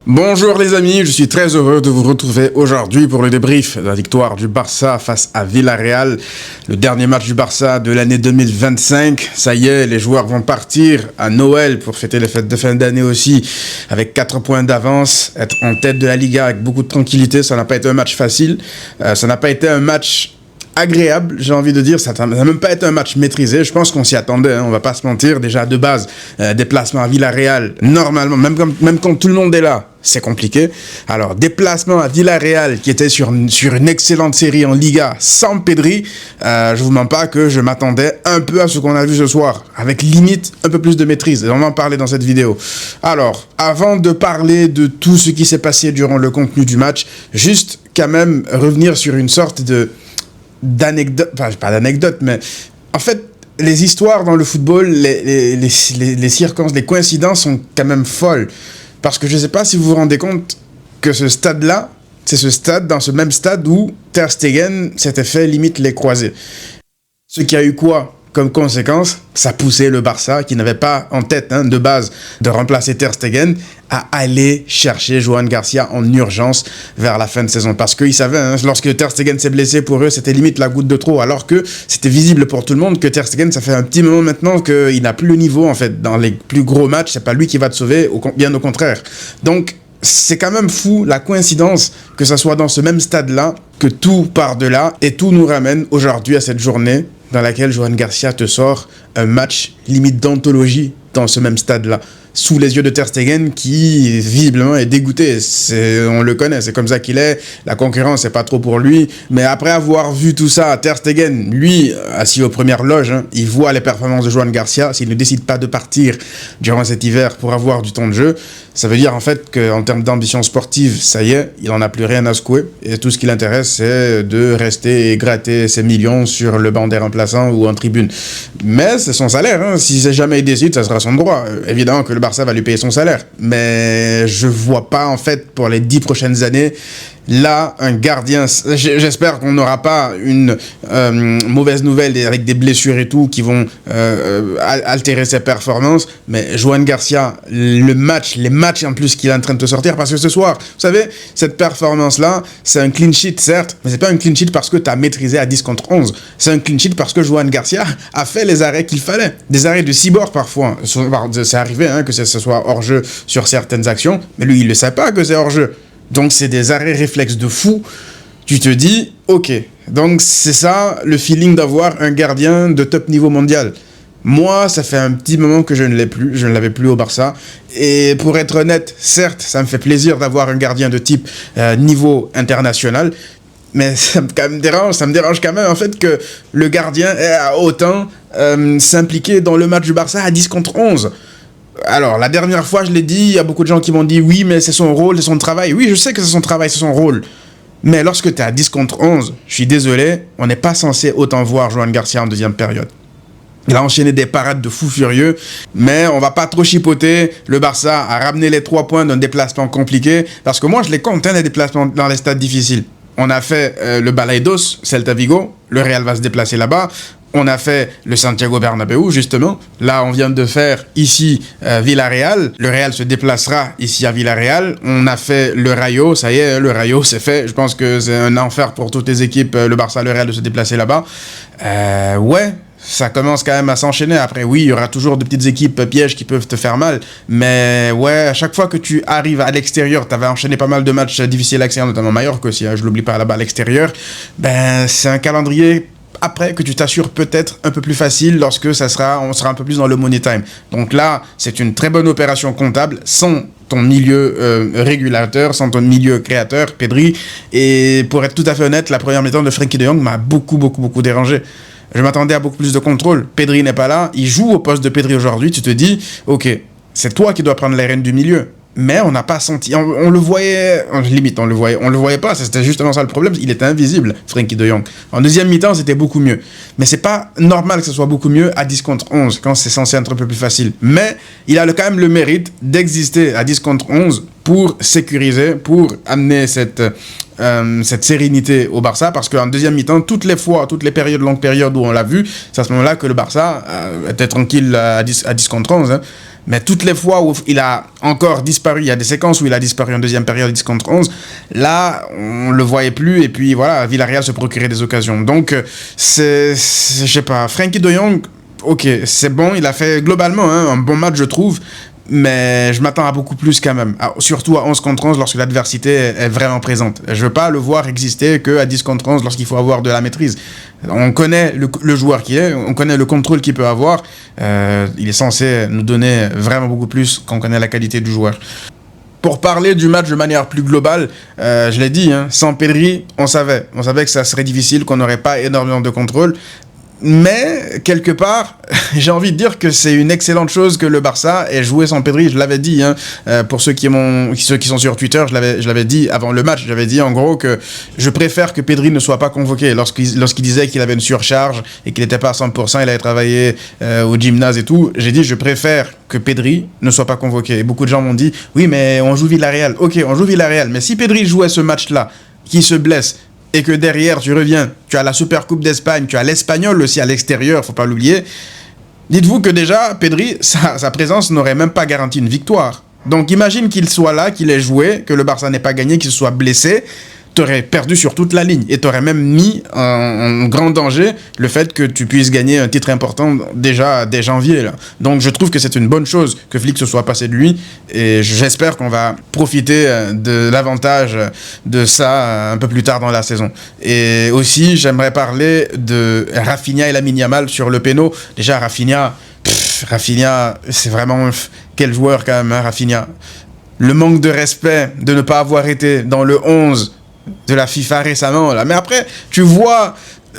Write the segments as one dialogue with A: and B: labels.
A: Bonjour les amis, je suis très heureux de vous retrouver aujourd'hui pour le débrief de la victoire du Barça face à Villarreal, le dernier match du Barça de l'année 2025. Ça y est, les joueurs vont partir à Noël pour fêter les fêtes de fin d'année aussi, avec 4 points d'avance, être en tête de la Liga avec beaucoup de tranquillité. Ça n'a pas été un match facile, ça n'a pas été un match agréable, j'ai envie de dire. Ça n'a même pas été un match maîtrisé. Je pense qu'on s'y attendait, hein, on va pas se mentir. Déjà de base, déplacement à Villarreal, normalement, même quand tout le monde est là, c'est compliqué. Alors, déplacement à Villarreal, qui était sur une excellente série en Liga, sans Pedri, je vous mens pas que je m'attendais un peu à ce qu'on a vu ce soir, avec limite un peu plus de maîtrise. Et on va en parler dans cette vidéo. Alors, avant de parler de tout ce qui s'est passé durant le contenu du match, juste quand même revenir sur une sorte d'anecdote, enfin pas d'anecdote, mais en fait, les histoires dans le football, les circonstances, les coïncidences sont quand même folles. Parce que je ne sais pas si vous vous rendez compte que ce stade-là, c'est dans ce même stade où Ter Stegen s'était fait limite les croisés. Ce qui a eu quoi comme conséquence? Ça poussait le Barça, qui n'avait pas en tête de base de remplacer Ter Stegen, à aller chercher Johan Garcia en urgence vers la fin de saison. Parce qu'ils savaient, lorsque Ter Stegen s'est blessé, pour eux, c'était limite la goutte de trop. Alors que c'était visible pour tout le monde que Ter Stegen, ça fait un petit moment maintenant qu'il n'a plus le niveau, en fait. Dans les plus gros matchs, c'est pas lui qui va te sauver, bien au contraire. Donc, c'est quand même fou la coïncidence que ça soit dans ce même stade-là, que tout part de là, et tout nous ramène aujourd'hui à cette journée dans laquelle Johan Garcia te sort un match limite d'anthologie dans ce même stade-là, sous les yeux de Ter Stegen, qui visiblement est dégoûté. On le connaît, c'est comme ça qu'il est. La concurrence, c'est pas trop pour lui. Mais après avoir vu tout ça, Ter Stegen, lui, assis aux premières loges, il voit les performances de Johan Garcia. S'il ne décide pas de partir durant cet hiver pour avoir du temps de jeu, ça veut dire en fait qu'en termes d'ambition sportive, ça y est, il en a plus rien à secouer. Et tout ce qui l'intéresse, c'est de rester et gratter ses millions sur le banc des remplaçants ou en tribune. Mais c'est son salaire. Si jamais il décide, ça sera son droit. Évidemment que le Barça va lui payer son salaire. Mais je vois pas, en fait, pour les 10 prochaines années, là, un gardien... J'espère qu'on n'aura pas une mauvaise nouvelle avec des blessures et tout qui vont altérer ses performances. Mais Johan Garcia, les matchs en plus qu'il est en train de te sortir, parce que ce soir, vous savez, cette performance-là, c'est un clean sheet, certes, mais c'est pas un clean sheet parce que tu as maîtrisé à 10 contre 11. C'est un clean sheet parce que Johan Garcia a fait les arrêts qu'il fallait. Des arrêts de cyborg parfois. C'est arrivé que ce soit hors-jeu sur certaines actions, mais lui, il ne sait pas que c'est hors-jeu. Donc, c'est des arrêts réflexes de fou. Tu te dis, ok, donc c'est ça le feeling d'avoir un gardien de top niveau mondial. Moi, ça fait un petit moment que je ne l'avais plus au Barça. Et pour être honnête, certes, ça me fait plaisir d'avoir un gardien de type niveau international. Mais ça me dérange quand même en fait que le gardien ait autant s'impliquer dans le match du Barça à 10 contre 11. Alors, la dernière fois, je l'ai dit, il y a beaucoup de gens qui m'ont dit « Oui, mais c'est son rôle, c'est son travail. » Oui, je sais que c'est son travail, c'est son rôle. Mais lorsque tu es à 10 contre 11, je suis désolé, on n'est pas censé autant voir Johan Garcia en deuxième période. Il a enchaîné des parades de fou furieux, mais on va pas trop chipoter. Le Barça a ramené les 3 points d'un déplacement compliqué, parce que moi, je les compte, les déplacements dans les stades difficiles. On a fait le Balaidos, Celta Vigo, le Real va se déplacer là-bas. On a fait le Santiago Bernabéu, justement. Là, on vient de faire ici Villarreal. Le Real se déplacera ici à Villarreal. On a fait le Rayo. Ça y est, le Rayo, c'est fait. Je pense que c'est un enfer pour toutes les équipes, le Barça, le Real, de se déplacer là-bas. Ouais, ça commence quand même à s'enchaîner. Après, oui, il y aura toujours de petites équipes pièges qui peuvent te faire mal. Mais ouais, à chaque fois que tu arrives à l'extérieur, tu avais enchaîné pas mal de matchs difficiles à l'extérieur, notamment Mallorca aussi, je l'oublie pas là-bas à l'extérieur. Ben, c'est un calendrier... Après que tu t'assures peut-être un peu plus facile lorsque on sera un peu plus dans le money time. Donc là, c'est une très bonne opération comptable sans ton milieu régulateur, sans ton milieu créateur, Pedri. Et pour être tout à fait honnête, la première mi-temps de Frenkie de Jong m'a beaucoup dérangé. Je m'attendais à beaucoup plus de contrôle. Pedri n'est pas là, il joue au poste de Pedri aujourd'hui. Tu te dis, ok, c'est toi qui dois prendre les rênes du milieu. Mais on n'a pas senti, on le voyait, limite on le voyait pas, c'était justement ça le problème, il était invisible, Frenkie de Jong. En deuxième mi-temps, c'était beaucoup mieux. Mais c'est pas normal que ce soit beaucoup mieux à 10 contre 11, quand c'est censé être un peu plus facile. Mais il a quand même le mérite d'exister à 10 contre 11 pour sécuriser, pour amener cette sérénité au Barça, parce qu'en deuxième mi-temps, toutes les longues périodes où on l'a vu, c'est à ce moment-là que le Barça était tranquille à 10 contre 11, hein. Mais toutes les fois où il a encore disparu, il y a des séquences où il a disparu en deuxième période 10 contre 11, là, on le voyait plus, et puis voilà, Villarreal se procurait des occasions. Donc, je sais pas, Frenkie de Jong, ok, c'est bon, il a fait globalement un bon match, je trouve, mais je m'attends à beaucoup plus quand même, surtout à 11 contre 11 lorsque l'adversité est vraiment présente. Je veux pas le voir exister qu'à 10 contre 11 lorsqu'il faut avoir de la maîtrise. On connaît le joueur qui est, on connaît le contrôle qu'il peut avoir, il est censé nous donner vraiment beaucoup plus quand on connaît la qualité du joueur. Pour parler du match de manière plus globale, je l'ai dit, hein, sans Pedri, on savait que ça serait difficile, qu'on n'aurait pas énormément de contrôle. Mais, quelque part, j'ai envie de dire que c'est une excellente chose que le Barça ait joué sans Pedri. Je l'avais dit, hein, pour ceux qui sont sur Twitter, je l'avais dit avant le match. J'avais dit en gros que je préfère que Pedri ne soit pas convoqué. Lorsqu'il disait qu'il avait une surcharge et qu'il n'était pas à 100%, il avait travaillé au gymnase et tout. J'ai dit, je préfère que Pedri ne soit pas convoqué. Et beaucoup de gens m'ont dit, oui, mais on joue Villarreal. Ok, on joue Villarreal. Mais si Pedri jouait ce match-là, qui se blesse, et que derrière, tu reviens, tu as la Super Coupe d'Espagne, tu as l'Espagnol aussi à l'extérieur, faut pas l'oublier. Dites-vous que déjà, Pedri, sa présence n'aurait même pas garanti une victoire. Donc imagine qu'il soit là, qu'il ait joué, que le Barça n'ait pas gagné, qu'il se soit blessé. T'aurais perdu sur toute la ligne et t'aurais même mis en grand danger le fait que tu puisses gagner un titre important déjà dès janvier, là. Donc je trouve que c'est une bonne chose que Flick se soit passé de lui et j'espère qu'on va profiter de l'avantage de ça un peu plus tard dans la saison. Et aussi, j'aimerais parler de Rafinha et Lamine Yamal sur le péno. Déjà, Rafinha, c'est vraiment quel joueur quand même, hein, Rafinha. Le manque de respect de ne pas avoir été dans le 11 de la FIFA récemment, là. Mais après, tu vois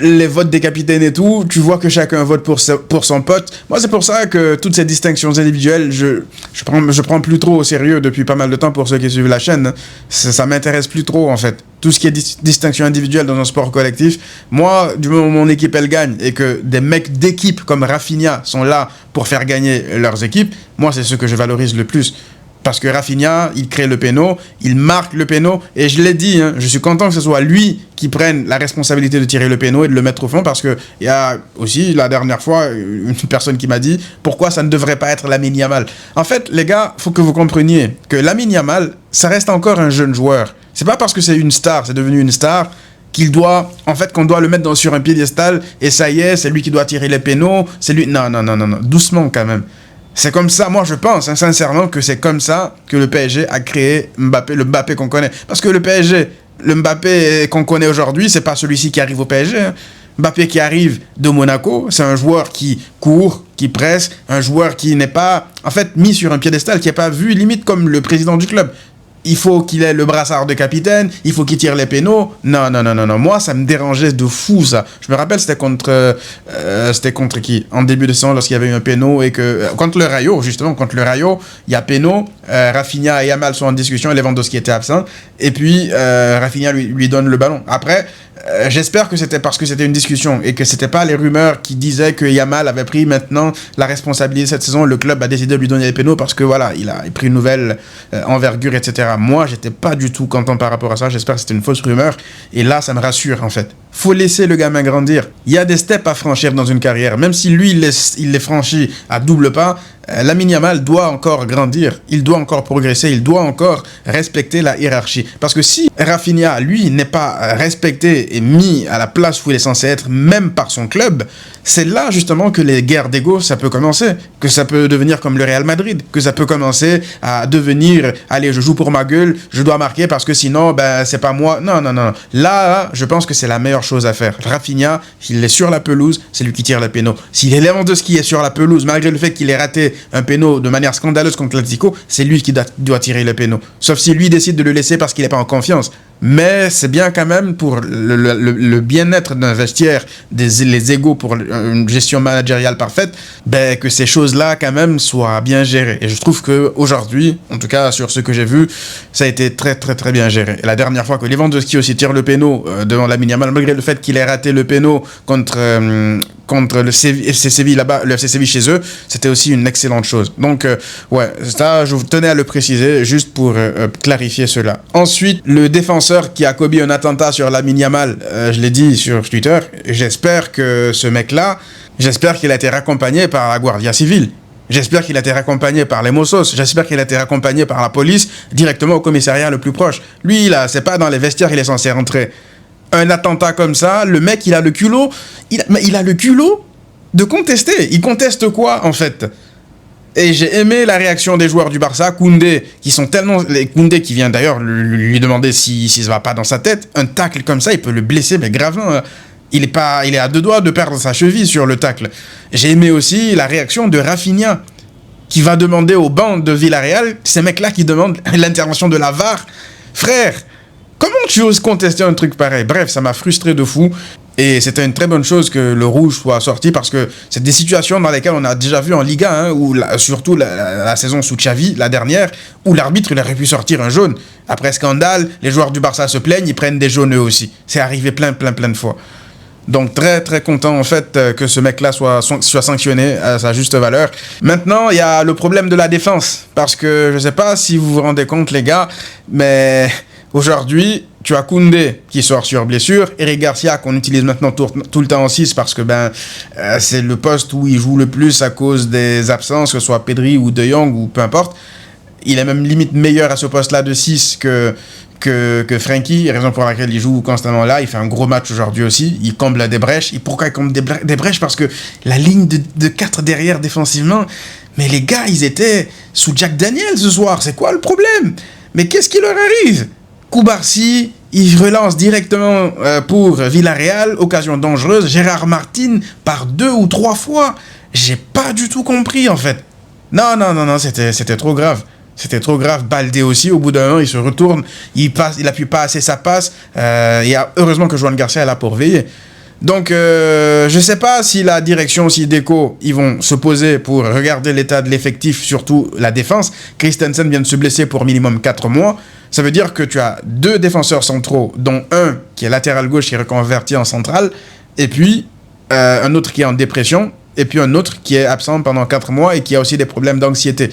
A: les votes des capitaines et tout, tu vois que chacun vote pour son pote. Moi, c'est pour ça que toutes ces distinctions individuelles, je prends plus trop au sérieux depuis pas mal de temps pour ceux qui suivent la chaîne. Ça m'intéresse plus trop, en fait. Tout ce qui est distinction individuelle dans un sport collectif, moi, du moment où mon équipe, elle gagne et que des mecs d'équipe comme Rafinha sont là pour faire gagner leurs équipes, moi, c'est ce que je valorise le plus. Parce que Rafinha, il crée le péno, il marque le péno, et je l'ai dit, hein, je suis content que ce soit lui qui prenne la responsabilité de tirer le péno et de le mettre au fond, parce que il y a aussi, la dernière fois, une personne qui m'a dit pourquoi ça ne devrait pas être Lamine Yamal. En fait, les gars, faut que vous compreniez que Lamine Yamal, ça reste encore un jeune joueur. C'est pas parce que c'est une star, c'est devenu une star, qu'on doit le mettre sur un piédestal, et ça y est, c'est lui qui doit tirer les pénos, c'est lui... Non, doucement quand même. C'est comme ça, moi je pense sincèrement que c'est comme ça que le PSG a créé Mbappé, le Mbappé qu'on connaît. Parce que le PSG, le Mbappé qu'on connaît aujourd'hui, c'est pas celui-ci qui arrive au PSG. Hein. Mbappé qui arrive de Monaco, c'est un joueur qui court, qui presse, un joueur qui n'est pas, en fait, mis sur un piédestal, qui n'est pas vu limite comme le président du club. Il faut qu'il ait le brassard de capitaine, il faut qu'il tire les pénaux. Non. Moi, ça me dérangeait de fou, ça. Je me rappelle, c'était contre qui? En début de saison, lorsqu'il y avait eu un péno et que... contre le Rayo, il y a péno, Rafinha et Yamal sont en discussion et Lewandowski était absent. Et puis, Rafinha lui donne le ballon. Après, j'espère que c'était parce que c'était une discussion et que c'était pas les rumeurs qui disaient que Yamal avait pris maintenant la responsabilité cette saison. Le club a décidé de lui donner les pénaux parce que voilà, il a pris une nouvelle envergure, etc. Moi, j'étais pas du tout content par rapport à ça. J'espère que c'était une fausse rumeur. Et là, ça me rassure, en fait. Faut laisser le gamin grandir. Il y a des steps à franchir dans une carrière. Même si lui, il les franchit à double pas, Lamine Yamal doit encore grandir. Il doit encore progresser. Il doit encore respecter la hiérarchie. Parce que si Rafinha, lui, n'est pas respecté et mis à la place où il est censé être, même par son club, c'est là, justement, que les guerres d'ego, ça peut commencer. Que ça peut devenir comme le Real Madrid. Que ça peut commencer à devenir, allez, je joue pour ma gueule, je dois marquer parce que sinon, c'est pas moi. Non. Là, je pense que c'est la meilleure chose à faire. Rafinha, s'il est sur la pelouse, c'est lui qui tire le péno. S'il est Lewandowski est sur la pelouse, malgré le fait qu'il ait raté un péno de manière scandaleuse contre l'Atlético, c'est lui qui doit tirer le péno. Sauf si lui décide de le laisser parce qu'il n'est pas en confiance. Mais c'est bien quand même pour le bien-être d'un vestiaire, les égos pour une gestion managériale parfaite, que ces choses-là quand même soient bien gérées. Et je trouve qu'aujourd'hui, en tout cas sur ce que j'ai vu, ça a été très très très bien géré. Et la dernière fois que Lewandowski aussi tire le péno devant Lamine Yamal, malgré le fait qu'il ait raté le péno contre le FC Séville là-bas, le FC Séville chez eux, c'était aussi une excellente chose. Donc ouais, ça je tenais à le préciser juste pour clarifier cela. Ensuite, le défenseur qui a commis un attentat sur Lamine Yamal, je l'ai dit sur Twitter, j'espère que ce mec-là, j'espère qu'il a été raccompagné par la Guardia Civile. J'espère qu'il a été raccompagné par les Mossos. J'espère qu'il a été raccompagné par la police directement au commissariat le plus proche. Lui, là, c'est pas dans les vestiaires qu'il est censé rentrer. Un attentat comme ça, le mec, il a le culot. Il a le culot de contester. Il conteste quoi, en fait? Et j'ai aimé la réaction des joueurs du Barça, Koundé, Koundé qui vient d'ailleurs lui demander si ça va pas dans sa tête. Un tacle comme ça, il peut le blesser, mais gravement. Il est à deux doigts de perdre sa cheville sur le tacle. J'ai aimé aussi la réaction de Rafinha, qui va demander au banc de Villarreal, ces mecs-là qui demandent l'intervention de la VAR. Frère, comment tu oses contester un truc pareil? Bref, ça m'a frustré de fou. Et c'était une très bonne chose que le rouge soit sorti parce que c'est des situations dans lesquelles on a déjà vu en Liga, hein, où surtout la saison sous Xavi, la dernière, où l'arbitre il aurait pu sortir un jaune. Après scandale, les joueurs du Barça se plaignent, ils prennent des jaunes eux aussi. C'est arrivé plein de fois. Donc très très content en fait que ce mec-là soit sanctionné à sa juste valeur. Maintenant, il y a le problème de la défense. Parce que je sais pas si vous vous rendez compte les gars, mais aujourd'hui, tu as Koundé qui sort sur blessure, Eric Garcia qu'on utilise maintenant tout le temps en 6 parce que c'est le poste où il joue le plus à cause des absences, que ce soit Pedri ou De Jong ou peu importe. Il est même limite meilleur à ce poste-là de 6 que Frenkie, raison pour laquelle il joue constamment là. Il fait un gros match aujourd'hui aussi, il comble des brèches. Et pourquoi il comble des brèches? Parce que la ligne de 4 derrière défensivement, mais les gars, ils étaient sous Jack Daniel ce soir, c'est quoi le problème? Mais qu'est-ce qui leur arrive? Koubarsi, il relance directement pour Villarreal, occasion dangereuse. Gérard Martin par 2 ou 3 fois. J'ai pas du tout compris en fait. Non, c'était trop grave. C'était trop grave. Baldé aussi, au bout d'un moment, il se retourne, il appuie pas assez sa passe. Heureusement que Joan Garcia est là pour veiller. Donc, je sais pas si la direction, si Deco, ils vont se poser pour regarder l'état de l'effectif, surtout la défense. Christensen vient de se blesser pour minimum 4 mois. Ça veut dire que tu as 2 défenseurs centraux, dont un qui est latéral gauche qui est reconverti en central, et puis un autre qui est en dépression, et puis un autre qui est absent pendant 4 mois et qui a aussi des problèmes d'anxiété.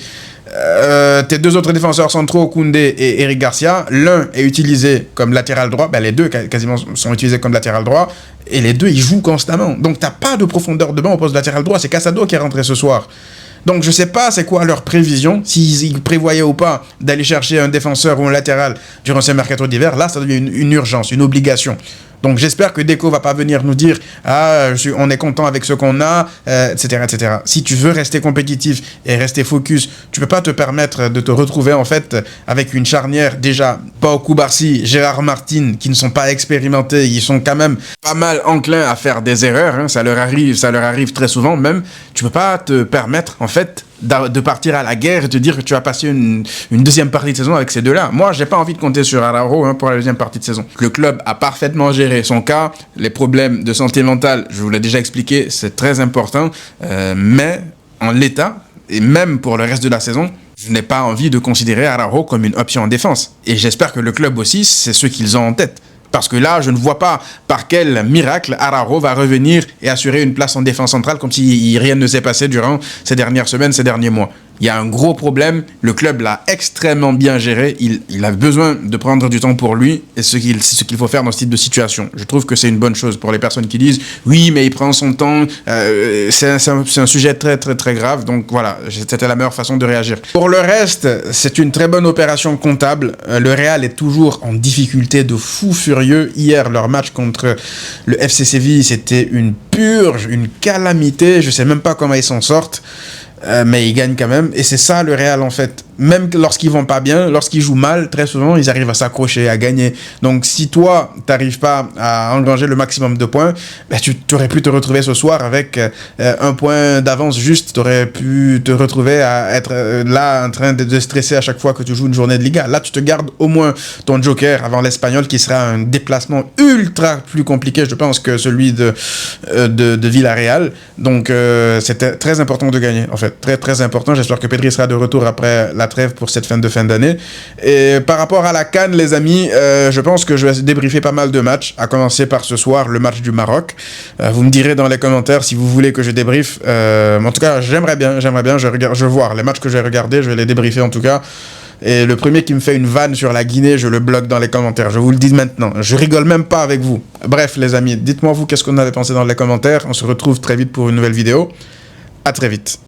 A: Tes 2 autres défenseurs centraux, Koundé et Eric Garcia, l'un est utilisé comme latéral droit, les deux quasiment sont utilisés comme latéral droit, et les deux ils jouent constamment. Donc t'as pas de profondeur de banc au poste de latéral droit, c'est Casado qui est rentré ce soir. Donc je sais pas c'est quoi leur prévision, s'ils prévoyaient ou pas d'aller chercher un défenseur ou un latéral durant ce mercato d'hiver. Là ça devient une urgence, une obligation. Donc j'espère que Deco va pas venir nous dire on est content avec ce qu'on a, etc. Si tu veux rester compétitif et rester focus, tu peux pas te permettre de te retrouver en fait avec une charnière déjà Pau Koubarsi, Gérard Martin qui ne sont pas expérimentés, ils sont quand même pas mal enclins à faire des erreurs, hein, ça leur arrive très souvent même. Tu peux pas te permettre en fait de partir à la guerre et te dire que tu vas passer une deuxième partie de saison avec ces deux-là. Moi, j'ai pas envie de compter sur Araujo pour la deuxième partie de saison. Le club a parfaitement géré son cas. Les problèmes de santé mentale, je vous l'ai déjà expliqué, c'est très important. Mais en l'état, et même pour le reste de la saison, je n'ai pas envie de considérer Araujo comme une option en défense. Et j'espère que le club aussi, c'est ce qu'ils ont en tête. Parce que là, je ne vois pas par quel miracle Araujo va revenir et assurer une place en défense centrale comme si rien ne s'est passé durant ces dernières semaines, ces derniers mois. Il y a un gros problème, le club l'a extrêmement bien géré, il a besoin de prendre du temps pour lui, et c'est ce qu'il faut faire dans ce type de situation. Je trouve que c'est une bonne chose pour les personnes qui disent « Oui, mais il prend son temps, c'est un sujet très très très grave », donc voilà, c'était la meilleure façon de réagir. Pour le reste, c'est une très bonne opération comptable, le Real est toujours en difficulté de fou furieux. Hier, leur match contre le FC Séville, c'était une purge, une calamité, je sais même pas comment ils s'en sortent. Mais ils gagnent quand même, et c'est ça le Real en fait. même lorsqu'ils vont pas bien, lorsqu'ils jouent mal, très souvent, ils arrivent à s'accrocher, à gagner. Donc, si toi, t'arrives pas à engranger le maximum de points, ben, tu aurais pu te retrouver ce soir avec un point d'avance juste. Tu aurais pu te retrouver à être là en train de stresser à chaque fois que tu joues une journée de Liga. Là, tu te gardes au moins ton joker avant l'Espagnol, qui sera un déplacement ultra plus compliqué, je pense, que celui de Villarreal. Donc, c'était très important de gagner, en fait. Très, très important. J'espère que Pedri sera de retour après la trêve pour cette fin d'année. Et par rapport à la CAN, les amis, je pense que je vais débriefer pas mal de matchs, à commencer par ce soir, le match du Maroc. Vous me direz dans les commentaires si vous voulez que je débriefe. En tout cas, j'aimerais bien. Je vais voir les matchs que j'ai regardés, je vais les débriefer en tout cas. Et le premier qui me fait une vanne sur la Guinée, je le bloque dans les commentaires. Je vous le dis maintenant. Je rigole même pas avec vous. Bref, les amis, dites-moi vous qu'est-ce qu'on avait pensé dans les commentaires. On se retrouve très vite pour une nouvelle vidéo. À très vite.